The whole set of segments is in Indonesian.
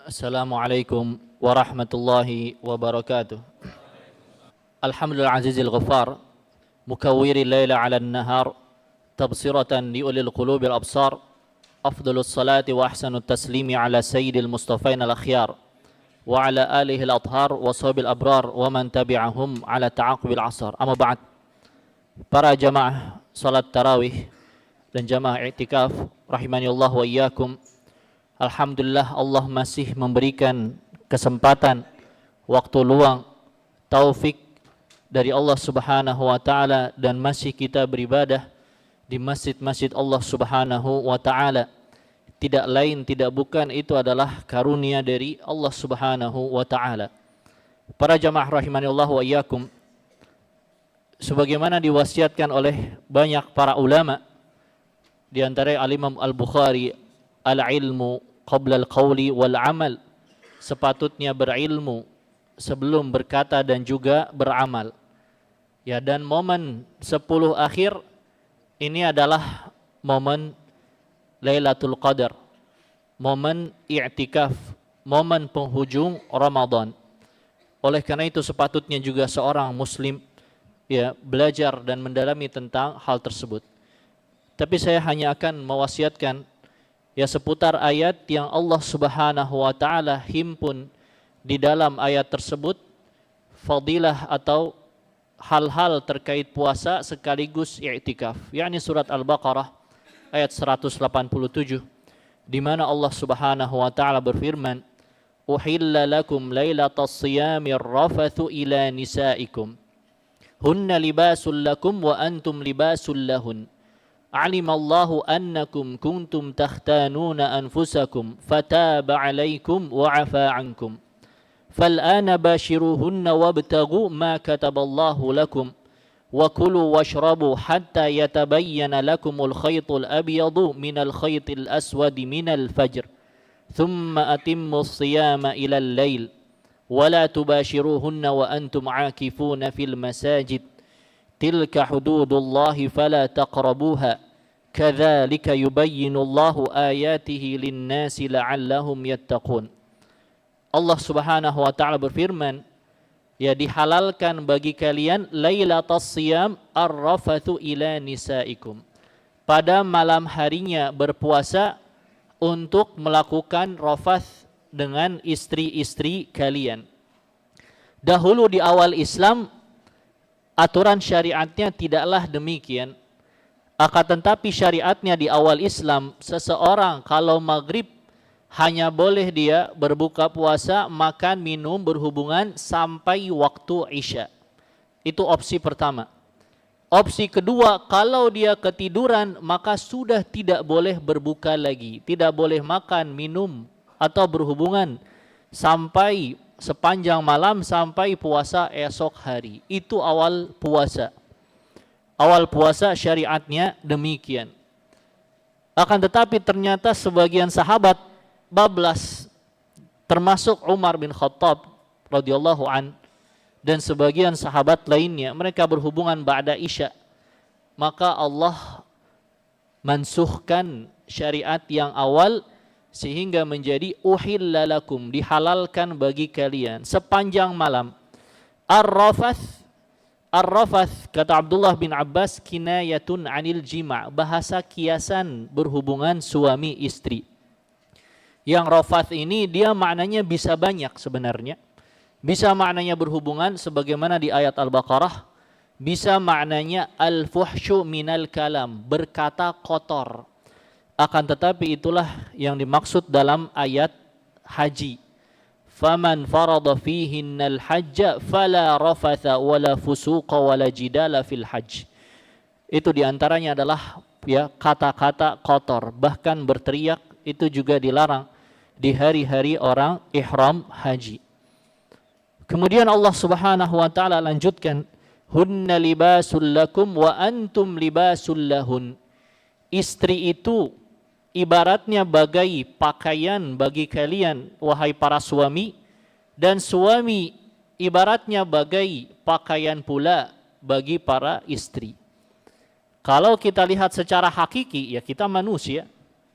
Assalamualaikum warahmatullahi wabarakatuh. Alhamdulillah azizil ghaffar, mukawwiril laila 'alan nahar, tabsiratan liulil qulubil absar, afdalus salati wa ahsanut taslimi ala sayyidil mustafain al akhyar wa ala alihi al athhar wa sahbil abrar wa man tabi'ahum ala ta'aqubil asar. Amma ba'd. Para jamaah salat tarawih dan jamaah i'tikaf rahimani Allah wa iyyakum. Alhamdulillah Allah masih memberikan kesempatan, waktu luang, taufik dari Allah Subhanahu wa taala dan masih kita beribadah di masjid-masjid Allah Subhanahu wa taala. Tidak lain tidak bukan itu adalah karunia dari Allah Subhanahu wa taala. Para jamaah rahimani Allah wa iyyakum, sebagaimana diwasiatkan oleh banyak para ulama, di antara Al-Imam Al-Bukhari, al-ilmu qabla al-qawli wal-amal, sepatutnya berilmu sebelum berkata dan juga beramal. Ya, dan momen 10 akhir ini adalah momen Lailatul Qadar, momen i'tikaf, momen penghujung Ramadan. Oleh karena itu sepatutnya juga seorang muslim ya belajar dan mendalami tentang hal tersebut. Tapi saya hanya akan mewasiatkan ya seputar ayat yang Allah Subhanahu wa taala himpun di dalam ayat tersebut, fadilah atau hal-hal terkait puasa sekaligus i'tikaf. Yakni surat Al-Baqarah ayat 187 di mana Allah Subhanahu wa taala berfirman, "Uhilla lakum lailatas siyamir rafathu ila nisaikum. Hunna libasul lakum wa antum libasul lahun. Alimallahu annakum kuntum takhtanuna anfusakum fataba alaikum wa afa ankum. Fal'ana bashiruhunna wabtagu ma kataballahu lakum wa kulu washrabu hatta yatabayyana lakumul khaytul abyadu minal khaytil aswadi minal fajr. Thumma atimmus siyama ilal layl. ولا تباشروهن وأنتم عاكفون في المساجد تلك حدود الله فلا تقربوها كذلك يبين الله آياته للناس لعلهم يتقون." Allah Subhanahu wa taala berfirman, ya dihalalkan bagi kalian lailatas siyam ar-rafathu ila nisaikum, pada malam harinya berpuasa untuk melakukan rafath dengan istri-istri kalian. Dahulu di awal Islam aturan syariatnya tidaklah demikian. Akan tetapi syariatnya di awal Islam, seseorang kalau maghrib hanya boleh dia berbuka puasa, makan, minum, berhubungan sampai waktu Isya. Itu opsi pertama. Opsi kedua, kalau dia ketiduran maka sudah tidak boleh berbuka lagi, tidak boleh makan, minum atau berhubungan sampai sepanjang malam sampai puasa esok hari. Itu awal puasa. Awal puasa syariatnya demikian. Akan tetapi ternyata sebagian sahabat bablas, termasuk Umar bin Khattab radhiyallahu an dan sebagian sahabat lainnya, mereka berhubungan ba'da Isya. Maka Allah mansuhkan syariat yang awal sehingga menjadi uhilla lakum, dihalalkan bagi kalian sepanjang malam. Ar-rafath, ar-rafath kata Abdullah bin Abbas, kinayatun anil jima', bahasa kiasan berhubungan suami istri. Yang rafath ini dia maknanya bisa banyak sebenarnya. Bisa maknanya berhubungan sebagaimana di ayat Al-Baqarah, bisa maknanya al-fuhsyu minal kalam, berkata kotor. Akan tetapi itulah yang dimaksud dalam ayat haji. Faman farada fihinnal hajja fala rafatha wala fusuqa wala jidala fil hajj. Itu diantaranya adalah ya kata-kata kotor, bahkan berteriak itu juga dilarang di hari-hari orang ihram haji. Kemudian Allah Subhanahu wa taala lanjutkan, hunna libasul lakum wa antum libasul lahun. Istri itu ibaratnya bagai pakaian bagi kalian, wahai para suami, dan suami ibaratnya bagai pakaian pula bagi para istri. Kalau kita lihat secara hakiki, ya kita manusia,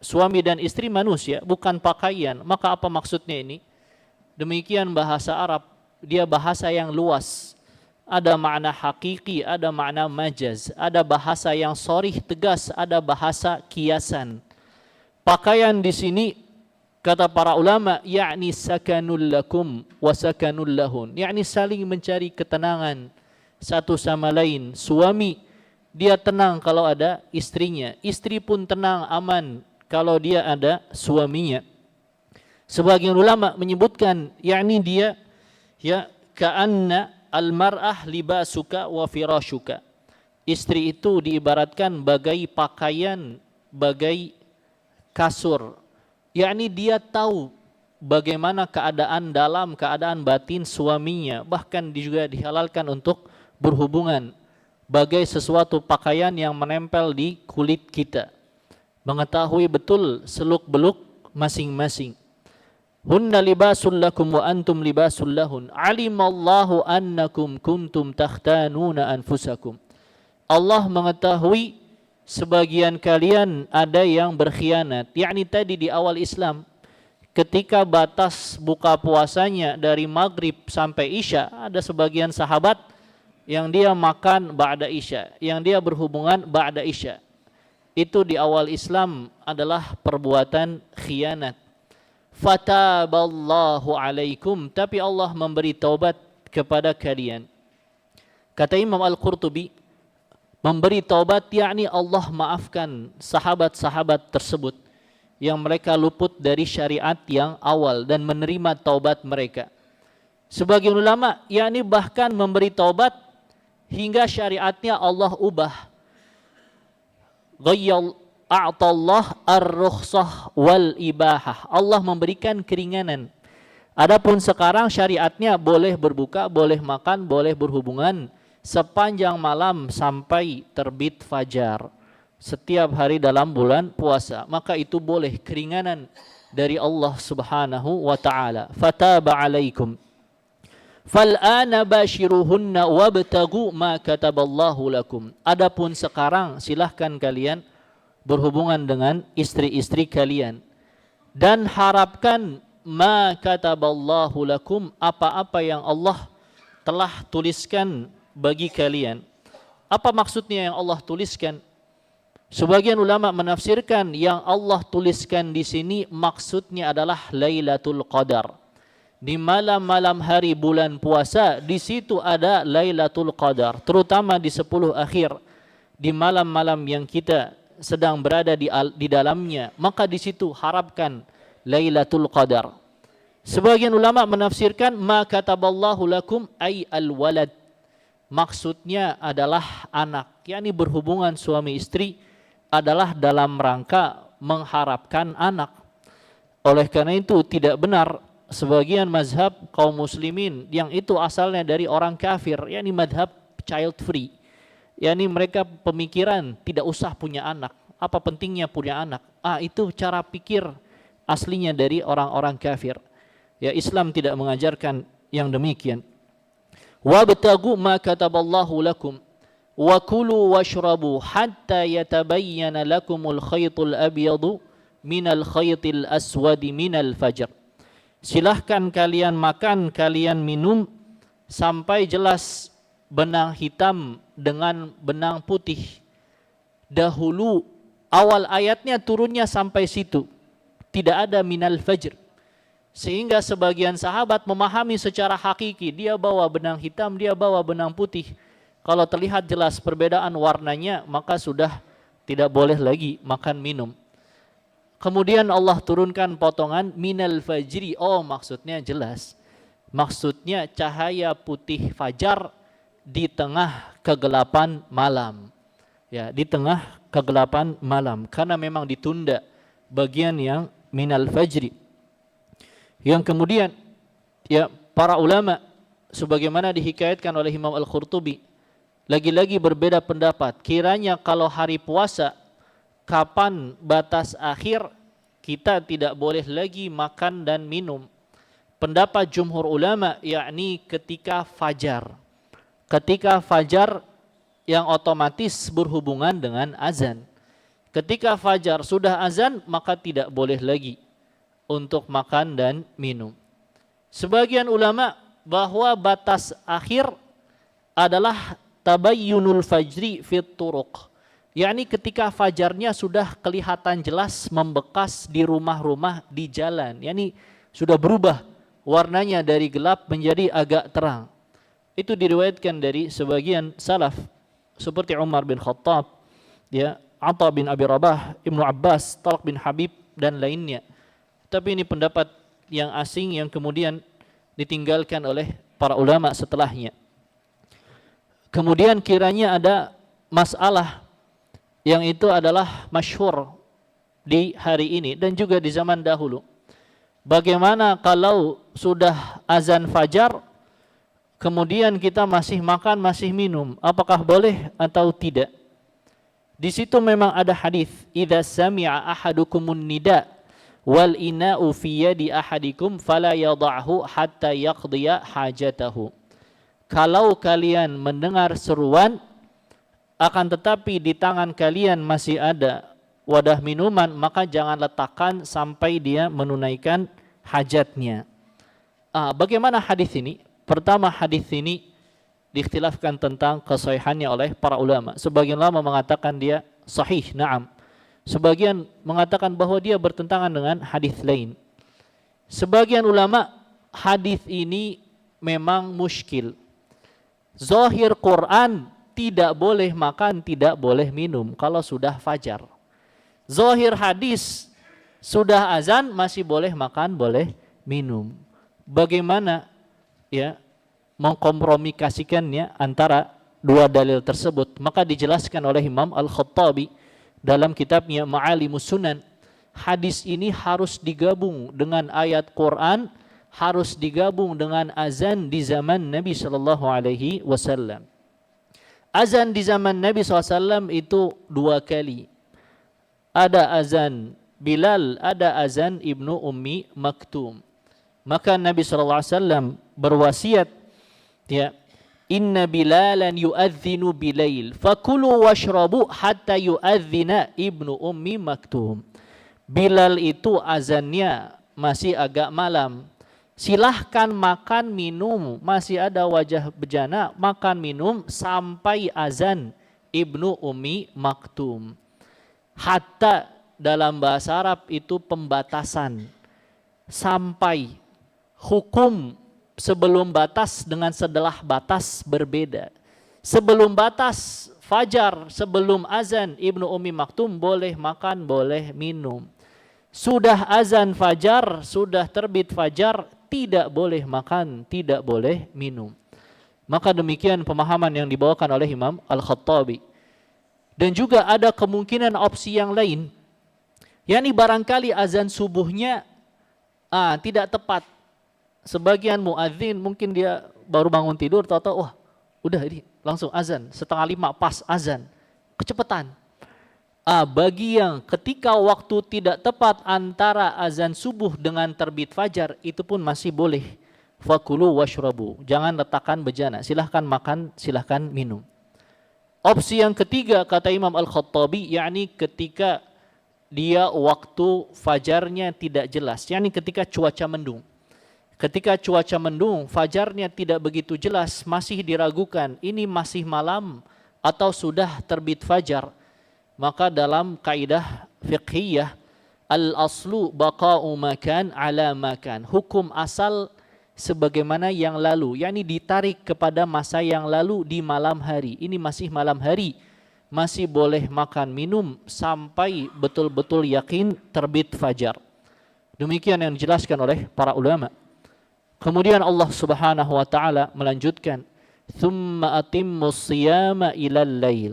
suami dan istri manusia, bukan pakaian. Maka apa maksudnya ini? Demikian bahasa Arab, dia bahasa yang luas. Ada makna hakiki, ada makna majaz, ada bahasa yang sharih tegas, ada bahasa kiasan. Pakaian di sini kata para ulama, yakni sakanul lakum wa sakanul lahun, yakni saling mencari ketenangan satu sama lain. Suami dia tenang kalau ada istrinya, istri pun tenang aman kalau dia ada suaminya. Sebagian ulama menyebutkan yakni dia ya ka'anna al-mar'ah libasuka wa firashuka. Istri itu diibaratkan bagai pakaian, bagai kasur. Yakni dia tahu bagaimana keadaan dalam, keadaan batin suaminya. Bahkan juga dihalalkan untuk berhubungan. Bagai sesuatu pakaian yang menempel di kulit kita. Mengetahui betul seluk-beluk masing-masing. Hunna libasul lakum wa antum libasul lahun. Alimallahu annakum kuntum takhtanuna anfusakum. Allah mengetahui sebagian kalian ada yang berkhianat. Yakni tadi di awal Islam, ketika batas buka puasanya dari maghrib sampai isya, ada sebagian sahabat yang dia makan ba'da isya, yang dia berhubungan ba'da isya. Itu di awal Islam adalah perbuatan khianat. Fataballahu alaikum, tapi Allah memberi taubat kepada kalian. Kata Imam Al-Qurtubi, memberi taubat yakni Allah maafkan sahabat-sahabat tersebut yang mereka luput dari syariat yang awal dan menerima taubat mereka. Sebagian ulama yakni bahkan memberi taubat hingga syariatnya Allah ubah. Ghayyal a'tallah ar-rukhsah wal ibahah. Allah memberikan keringanan. Adapun sekarang syariatnya boleh berbuka, boleh makan, boleh berhubungan sepanjang malam sampai terbit fajar. Setiap hari dalam bulan puasa. Maka itu boleh, keringanan dari Allah Subhanahu wa taala. Fataba alaikum. Fal'ana bashiruhunna wabtagu ma kataballahu lakum. Adapun sekarang silahkan kalian berhubungan dengan istri-istri kalian dan harapkan ma kataballahu lakum, apa-apa yang Allah telah tuliskan bagi kalian. Apa maksudnya yang Allah tuliskan? Sebagian ulama menafsirkan yang Allah tuliskan di sini maksudnya adalah Lailatul Qadar. Di malam-malam hari bulan puasa, di situ ada Lailatul Qadar, terutama di 10 akhir, di malam-malam yang kita sedang berada di dalamnya, maka di situ harapkan Lailatul Qadar. Sebagian ulama menafsirkan ma kataballahu lakum ay al-walad. Maksudnya adalah anak, yakni berhubungan suami istri adalah dalam rangka mengharapkan anak. Oleh karena itu tidak benar sebagian mazhab kaum muslimin yang itu asalnya dari orang kafir, yakni madhab child free, yakni mereka pemikiran tidak usah punya anak, apa pentingnya punya anak. Itu cara pikir aslinya dari orang-orang kafir. Ya, Islam tidak mengajarkan yang demikian. Wabtagu ma kataballahu lakum wa kulu washrabu hatta yatabayyana lakumul khaytul abyadu minal khaytil aswadi minal fajr. Silahkan kalian makan, kalian minum sampai jelas benang hitam dengan benang putih. Dahulu awal ayatnya turunnya sampai situ. Tidak ada minal fajr. Sehingga sebagian sahabat memahami secara hakiki. Dia bawa benang hitam, dia bawa benang putih. Kalau terlihat jelas perbedaan warnanya, maka sudah tidak boleh lagi makan minum. Kemudian Allah turunkan potongan minal fajri. Maksudnya jelas. Maksudnya cahaya putih fajar di tengah kegelapan malam. Ya, di tengah kegelapan malam. Karena memang ditunda bagian yang minal fajri. Yang kemudian ya para ulama sebagaimana dihikayatkan oleh Imam Al-Qurtubi lagi-lagi berbeda pendapat. Kiranya kalau hari puasa, kapan batas akhir kita tidak boleh lagi makan dan minum? Pendapat jumhur ulama yakni ketika fajar. Ketika fajar yang otomatis berhubungan dengan azan. Ketika fajar sudah azan, maka tidak boleh lagi untuk makan dan minum. Sebagian ulama bahwa batas akhir adalah tabayyunul fajri fit turuq, yakni ketika fajarnya sudah kelihatan jelas membekas di rumah-rumah, di jalan, yakni sudah berubah warnanya dari gelap menjadi agak terang. Itu diriwayatkan dari sebagian salaf seperti Umar bin Khattab, ya, Atha bin Abi Rabah, Ibnu Abbas, Talq bin Habib dan lainnya. Tapi ini pendapat yang asing yang kemudian ditinggalkan oleh para ulama setelahnya. Kemudian kiranya ada masalah yang itu adalah masyhur di hari ini dan juga di zaman dahulu. Bagaimana kalau sudah azan fajar, kemudian kita masih makan, masih minum, apakah boleh atau tidak? Di situ memang ada hadis, "Idza sami'a ahadukumun nida wal ina'u fi yadi ahadikum fala yadh'ahu hatta yaqdiya hajatahu." Kalau kalian mendengar seruan, akan tetapi di tangan kalian masih ada wadah minuman, maka jangan letakkan sampai dia menunaikan hajatnya. Bagaimana hadis ini? Pertama, hadis ini diikhtilafkan tentang kesahihannya oleh para ulama. Sebagian ulama mengatakan dia sahih, na'am. Sebagian mengatakan bahwa dia bertentangan dengan hadis lain. Sebagian ulama, hadis ini memang muskil. Zahir Quran tidak boleh makan, tidak boleh minum kalau sudah fajar. Zahir hadis sudah azan masih boleh makan, boleh minum. Bagaimana ya mengkompromikan antara dua dalil tersebut? Maka dijelaskan oleh Imam Al-Khattabi dalam kitabnya Ma'alimus Sunan, hadis ini harus digabung dengan ayat Quran, harus digabung dengan azan di zaman Nabi sallallahu alaihi wasallam. Azan di zaman Nabi SAW itu 2 kali. Ada azan Bilal, ada azan Ibnu Ummi Maktum. Maka Nabi SAW berwasiat, ya, "Inna Bilalan yu'adzinu bilail, fakulu washrabu hatta yu'adzina Ibnu Ummi Maktum." Bilal itu azannya masih agak malam. Silahkan makan minum, masih ada wajah bejana, makan minum sampai azan Ibnu Ummi Maktum. Hatta dalam bahasa Arab itu pembatasan. Sampai, hukum sebelum batas dengan setelah batas berbeda. Sebelum batas fajar, sebelum azan Ibnu Ummi Maktum boleh makan, boleh minum. Sudah azan fajar, sudah terbit fajar, tidak boleh makan, tidak boleh minum. Maka demikian pemahaman yang dibawakan oleh Imam Al-Khattabi. Dan juga ada kemungkinan opsi yang lain, yakni barangkali azan subuhnya tidak tepat. Sebagian muadzin mungkin dia baru bangun tidur, tahu-tahu udah ini langsung azan, 4:30 pas azan, kecepatan. Bagi yang ketika waktu tidak tepat antara azan subuh dengan terbit fajar, itu pun masih boleh. Fakulu washrabu, jangan letakkan bejana, silahkan makan, silahkan minum. Opsi yang ketiga kata Imam Al-Khattabi, yakni ketika dia waktu fajarnya tidak jelas, yakni ketika cuaca mendung. Ketika cuaca mendung, fajarnya tidak begitu jelas, masih diragukan ini masih malam atau sudah terbit fajar. Maka dalam kaidah fiqhiyah, al-aslu baqa'u makan ala makan. Hukum asal sebagaimana yang lalu, yakni ditarik kepada masa yang lalu di malam hari. Ini masih malam hari, masih boleh makan minum sampai betul-betul yakin terbit fajar. Demikian yang dijelaskan oleh para ulama. Kemudian Allah Subhanahu wa taala melanjutkan, "Tsumma atimmus shiyama ilal lail."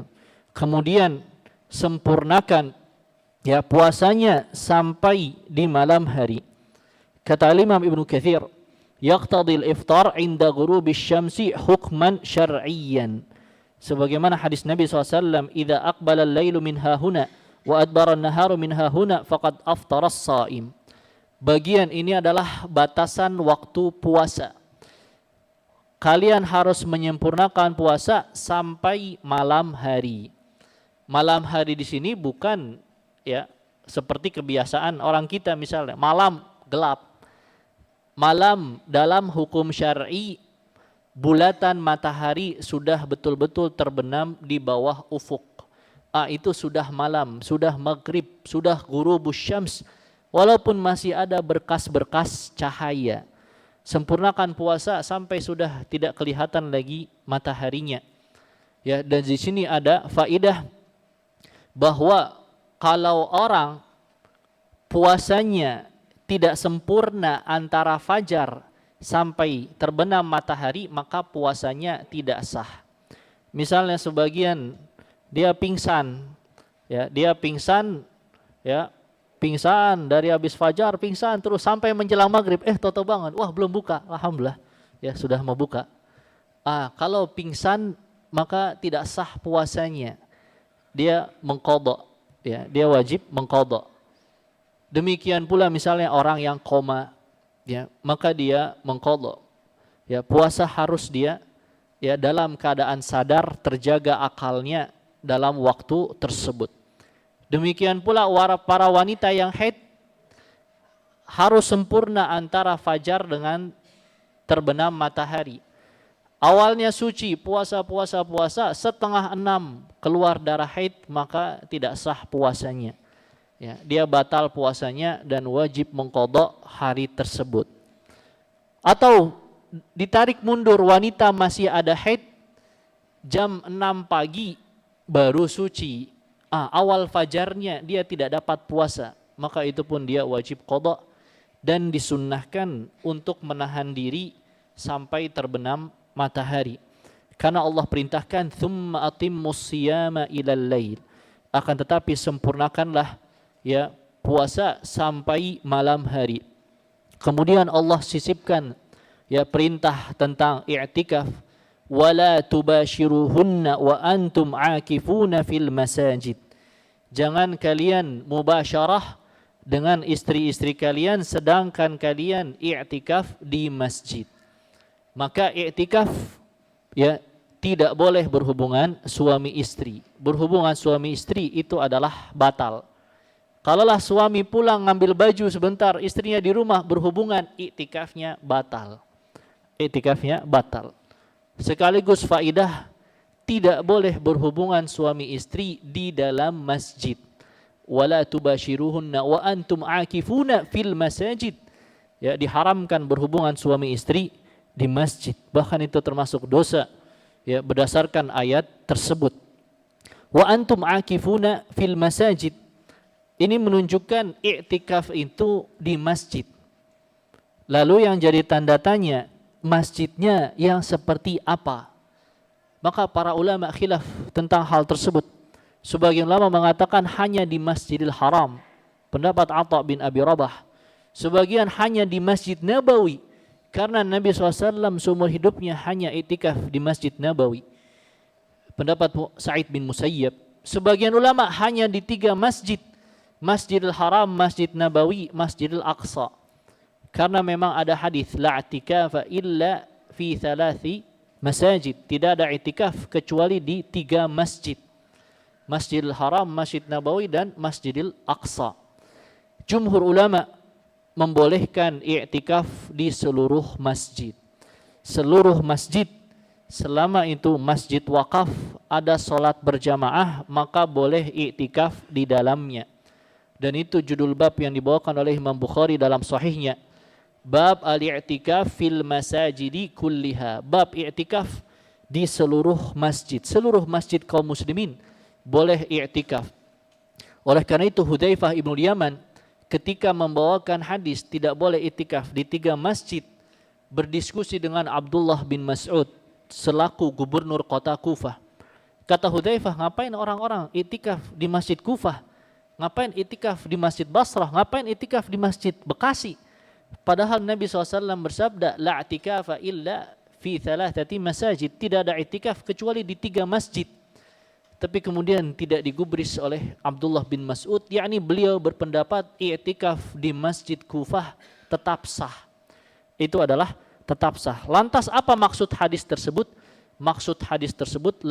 Kemudian sempurnakan puasanya sampai di malam hari. Kata Imam Ibnu Katsir, "Yaqtadi al-iftar 'inda ghurubi asy-syamsi hukman syar'iyyan." Sebagaimana hadis Nabi SAW, "Idza aqbala al-lailu min hahuna wa adbara an-naharu min hahuna faqad aftara as-shaim." Bagian ini adalah batasan waktu puasa. Kalian harus menyempurnakan puasa sampai malam hari. Malam hari di sini bukan ya seperti kebiasaan orang kita misalnya malam gelap. Malam dalam hukum syar'i bulatan matahari sudah betul-betul terbenam di bawah ufuk. Itu sudah malam, sudah maghrib, sudah ghurubus syams. Walaupun masih ada berkas-berkas cahaya. Sempurnakan puasa sampai sudah tidak kelihatan lagi mataharinya. Ya, dan di sini ada faidah bahwa kalau orang puasanya tidak sempurna antara fajar sampai terbenam matahari, maka puasanya tidak sah. Misalnya sebagian dia pingsan, ya pingsan dari habis fajar, pingsan terus sampai menjelang maghrib, toto bangun, wah belum buka, alhamdulillah, ya sudah mau buka. Kalau pingsan maka tidak sah puasanya, dia mengqadha, ya dia wajib mengqadha. Demikian pula misalnya orang yang koma, ya maka dia mengqadha. Ya puasa harus dia ya dalam keadaan sadar, terjaga akalnya dalam waktu tersebut. Demikian pula para wanita yang haid harus sempurna antara fajar dengan terbenam matahari. Awalnya suci, puasa, setengah 6 keluar darah haid, maka tidak sah puasanya. Ya, dia batal puasanya dan wajib mengqadha hari tersebut. Atau ditarik mundur, wanita masih ada haid, jam 6 pagi baru suci. Awal fajarnya dia tidak dapat puasa, maka itu pun dia wajib qadha dan disunnahkan untuk menahan diri sampai terbenam matahari. Karena Allah perintahkan tsumma atimmus siyama ilal lail. Akan tetapi sempurnakanlah ya puasa sampai malam hari. Kemudian Allah sisipkan ya perintah tentang i'tikaf, wala tubashiruhunna wa antum aakifuna fil masajid. Jangan kalian mubasyarah dengan istri-istri kalian sedangkan kalian i'tikaf di masjid. Maka i'tikaf ya tidak boleh berhubungan suami istri. Berhubungan suami istri itu adalah batal. Kalaulah suami pulang ngambil baju sebentar, istrinya di rumah berhubungan, i'tikafnya batal. I'tikafnya batal. Sekaligus faidah, tidak boleh berhubungan suami istri di dalam masjid. Wala tubashiruhunna wa antum aakifuna fil masajid. Ya, diharamkan berhubungan suami istri di masjid. Bahkan itu termasuk dosa ya berdasarkan ayat tersebut. Wa antum aakifuna fil masajid. Ini menunjukkan i'tikaf itu di masjid. Lalu yang jadi tanda tanya, masjidnya yang seperti apa? Maka para ulama khilaf tentang hal tersebut. Sebagian ulama mengatakan hanya di Masjidil Haram, pendapat Atha bin Abi Rabah. Sebagian hanya di Masjid Nabawi, karena Nabi SAW seumur hidupnya hanya i'tikaf di Masjid Nabawi. Pendapat Sa'id bin Musayyab. Sebagian ulama hanya di 3 masjid, Masjidil Haram, Masjid Nabawi, Masjidil Aqsa. Karena memang ada hadis la i'tikafa illa fi 3 masajid. Tidak ada i'tikaf kecuali di 3 masjid. Masjidil Haram, Masjid Nabawi dan Masjidil Aqsa. Jumhur ulama membolehkan i'tikaf di seluruh masjid. Seluruh masjid selama itu masjid wakaf, ada solat berjamaah, maka boleh i'tikaf di dalamnya. Dan itu judul bab yang dibawakan oleh Imam Bukhari dalam sahihnya. Bab al-i'tikaf fil masajidi kulliha. Bab i'tikaf di seluruh masjid. Seluruh masjid kaum muslimin boleh i'tikaf. Oleh karena itu Hudzaifah ibnu Yaman ketika membawakan hadis tidak boleh i'tikaf di 3 masjid, berdiskusi dengan Abdullah bin Mas'ud selaku gubernur kota Kufah. Kata Hudzaifah, ngapain orang-orang i'tikaf di Masjid Kufah? Ngapain i'tikaf di Masjid Basrah? Ngapain i'tikaf di Masjid Bekasi? Padahal Nabi SAW bersabda, la i'tikafa illa fi 3 masajid. Tidak ada i'tikaf kecuali di 3 masjid. Tapi kemudian tidak digubris oleh Abdullah bin Mas'ud, yakni beliau berpendapat i'tikaf di Masjid Kufah tetap sah. Itu adalah tetap sah. Lantas apa maksud hadis tersebut? maksud hadis tersebut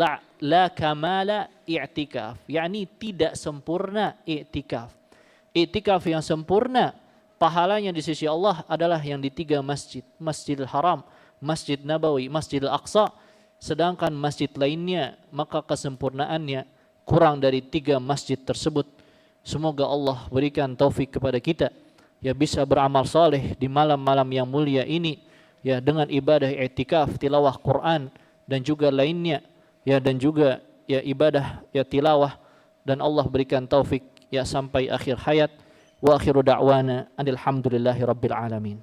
la kamala i'tikaf, yakni tidak sempurna i'tikaf. I'tikaf yang sempurna pahalanya di sisi Allah adalah yang di 3 masjid, Masjidil Haram, Masjid Nabawi, Masjidil Aqsa. Sedangkan masjid lainnya maka kesempurnaannya kurang dari 3 masjid tersebut. Semoga Allah berikan taufik kepada kita ya bisa beramal saleh di malam-malam yang mulia ini ya dengan ibadah i'tikaf, tilawah Quran dan juga lainnya ya, dan juga ya ibadah ya tilawah, dan Allah berikan taufik ya sampai akhir hayat. Wa akhiru da'wana alhamdulillahi rabbil alamin.